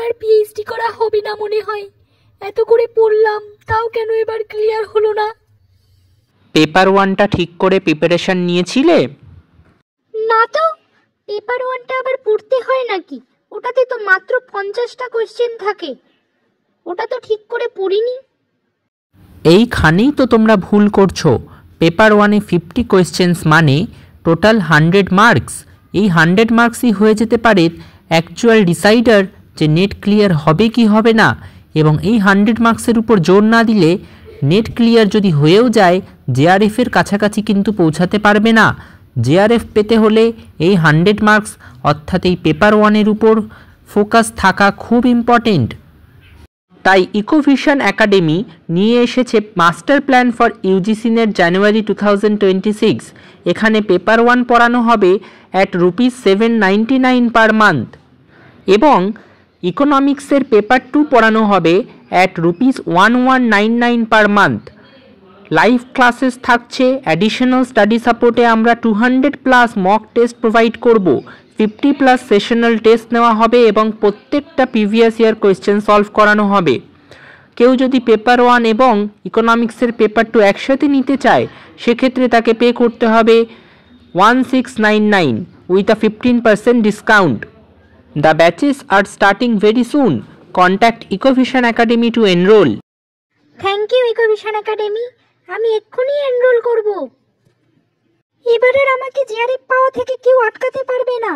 আর PhD করা হবে না মনে হয়। এত করে পড়লাম, তাও কেন এবার ক্লিয়ার হলো না? পেপার ওয়ানটা ঠিক করে প্রিপারেশন নিয়েছিলে? না তো, পেপার ওয়ানটা আবার পড়তে হয় নাকি? ওটাতে তো মাত্র 50টা কোয়েশ্চেন থাকে, ওটা তো ঠিক করে পড়িনি। এইখানেই তো তোমরা ভুল করছো। পেপার ওয়ানে 50 কোয়েশ্চেন্স মানে টোটাল 100 মার্কস। এই 100 মার্কসই হয়ে যেতে পারে অ্যাকচুয়াল ডিসাইডার যে নেট ক্লিয়ার হবে কি হবে না। এবং এই 100 মার্কসের উপর জোর না দিলে নেট ক্লিয়ার যদি হয়েও যায়, জেআরএফের কাছাকাছি কিন্তু পৌঁছাতে পারবে না। জেআরএফ পেতে হলে এই 100 মার্কস অর্থাৎ এই পেপার ওয়ানের উপর ফোকাস থাকা খুব ইম্পর্টেন্ট। তাই ইকোভিশন একাডেমি নিয়ে এসেছে master plan for UGC NET January 2026। এখানে পেপার ওয়ান পড়ানো হবে অ্যাট ₹799 পার মান্থ এবং ইকোনমিক্সের পেপার টু পড়ানো হবে at ₹1199 per month. Live classes থাকছে, অ্যাডিশনাল স্টাডি সাপোর্টে আমরা 200+ মক টেস্ট প্রোভাইড করব, 50+ সেশনাল টেস্ট নেওয়া হবে এবং প্রত্যেকটা প্রিভিয়াস ইয়ার কোয়েশ্চেন সলভ করানো হবে। কেউ যদি পেপার ওয়ান এবং ইকোনমিক্সের পেপার টু একসাথে নিতে চায়, সেক্ষেত্রে তাকে পে করতে হবে 1699 with a 15% discount. The batches are starting very soon. Contact Ecovision academy to enroll. Thank you Ecovision academy, আমি এক্ষুনি এনরোল করব। এবার আর আমাকে জেআরএফ পাওয়া থেকে কেউ আটকাতে পারবে না।